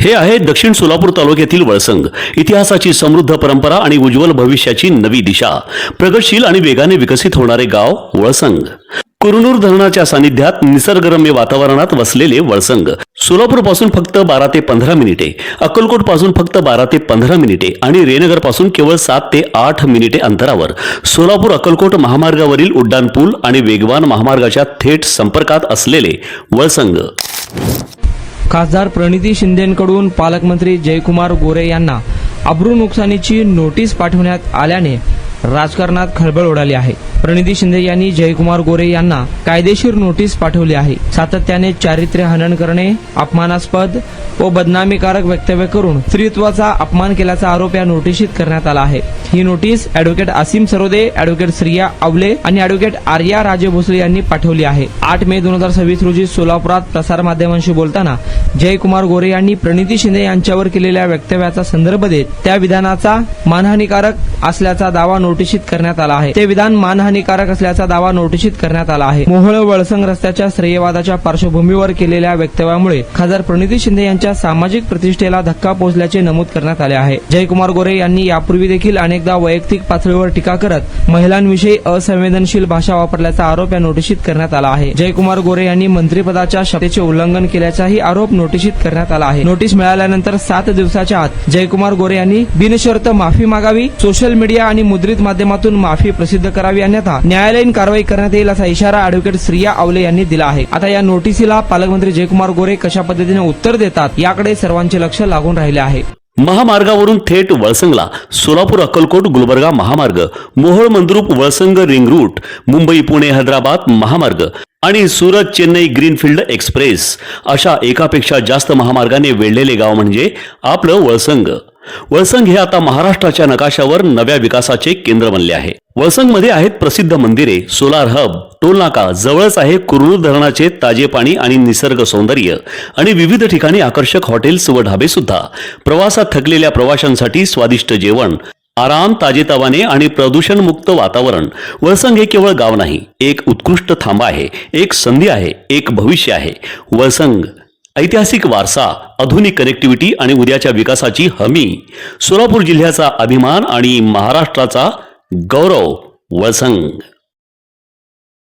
हे आहे दक्षिण सोलापूर तालुक्यातील वळसंग. इतिहासाची समृद्ध परंपरा आणि उज्ज्वल भविष्याची नवी दिशा. प्रगतशील आणि वेगाने विकसित होणारे गाव वळसंग. कुरनूर धरणाच्या सानिध्यात निसर्गरम्य वातावरणात वसलेले वळसंग सोलापूर पासून फक्त 12 ते 15 मिनिटे, अक्कलकोट पासून फक्त 12 ते 15 मिनिटे आणि रेनगर पासून केवळ 7 ते 8 मिनिटे अंतरावर सोलापूर अक्कलकोट महामार्गावरील उड्डाण पूल आणि वेगवान महामार्गाच्या थेट संपर्कात असलेले वळसंग. खासदार प्रणिती शिंदेंकडून पालकमंत्री जयकुमार गोरे यांना अब्रू नुकसानीची नोटीस पाठवण्यात आल्याने राजकारणात खळबळ उडाली आहे. प्रणिती शिंदे यांनी जयकुमार गोरे यांना कायदेशीर नोटीस पाठवली आहे. सातत्याने चारित्र्य हनन करणे, अपमानास्पद व बदनामीकारक वक्तव्य करून स्त्रीत्वाचा अपमान केल्याचा आरोप या नोटिशीत करण्यात आला आहे. ही notice advocate Asim Sarode, advocate Shriya Awale आणि अॅडव्होकेट आर्या राजे भोसले यांनी पाठवली आहे. 8 मे 2026 रोजी सोलापुरात प्रसारमाध्यमांशी बोलताना जयकुमार गोरे यांनी प्रणिती शिंदे यांच्यावर केलेल्या वक्तव्याचा संदर्भ देत त्या विधानाचा मानहानीकारक असल्याचा दावा नोटिशीत करण्यात आला आहे. ते विधान मानहानीकारक असल्याचा दावा नोटिशीत करण्यात आला आहे. मोहोळ वळसंग रस्त्याच्या श्रेयवादाच्या पार्श्वभूमीवर केलेल्या वक्तव्यामुळे खासदार प्रणिती शिंदे यांच्या सामाजिक प्रतिष्ठेला धक्का पोहोचल्याचे नमूद करण्यात आले आहे. जयकुमार गोरे यांनी यापूर्वी देखील अनेकदा वैयक्तिक पातळीवर टीका करत महिलांविषयी असंवेदनशील भाषा वापरल्याचा आरोप या नोटिशीत करण्यात आला आहे. जयकुमार गोरे यांनी मंत्रिपदाच्या शपथेचे उल्लंघन केल्याचाही आरोप नोटिशीत करण्यात आला आहे. नोटीस मिळाल्यानंतर 7 दिवसाच्या आत जयकुमार गोरे यांनी बिनशर्त माफी मागावी, सोशल मीडिया आणि मुद्रित माध्यमातून माफी प्रसिद्ध करावी, अन्यथा न्यायालयीन कारवाई करण्यात येईल असा इशारा अॅडव्होकेट श्रिया आवले यांनी दिला आहे. आता या नोटिसीला पालकमंत्री जयकुमार गोरे कशा पद्धतीने उत्तर देतात याकडे सर्वांचे लक्ष लागून राहिले आहे. महामार्गावरून थेट वळसंगला सोलापूर अक्कलकोट गुलबर्गा महामार्ग, मोहोळ मंद्रुप वळसंग रिंग रूट, मुंबई पुणे हैदराबाद महामार्ग आणि सुरत चेन्नई ग्रीनफील्ड एक्सप्रेस अशा एकापेक्षा जास्त महामार्गाने वेढलेले गाव म्हणजे आपलं वळसंग. वळसंग हे आता महाराष्ट्राच्या नकाशावर नव्या विकासाचे केंद्र बनले आहे. वळसंगमध्ये आहेत प्रसिद्ध मंदिरे, सोलार हब, टोलनाका, जवळच आहे कुरनूर धरणाचे ताजे पाणी आणि निसर्ग सौंदर्य आणि विविध ठिकाणी आकर्षक हॉटेल्स व ढाबे सुद्धा. प्रवासात थकलेल्या प्रवाशांसाठी स्वादिष्ट जेवण, आराम, ताजेतवाने आणि प्रदूषणमुक्त वातावरण. वळसंग हे केवळ गाव नाही, एक उत्कृष्ट थांबा आहे, एक संधी आहे, एक भविष्य आहे. वळसंग ऐतिहासिक वारसा, आधुनिक कनेक्टिव्हिटी आणि उद्याच्या विकासाची हमी. सोलापूर जिल्ह्याचा अभिमान आणि महाराष्ट्राचा गौरव. वळसंग.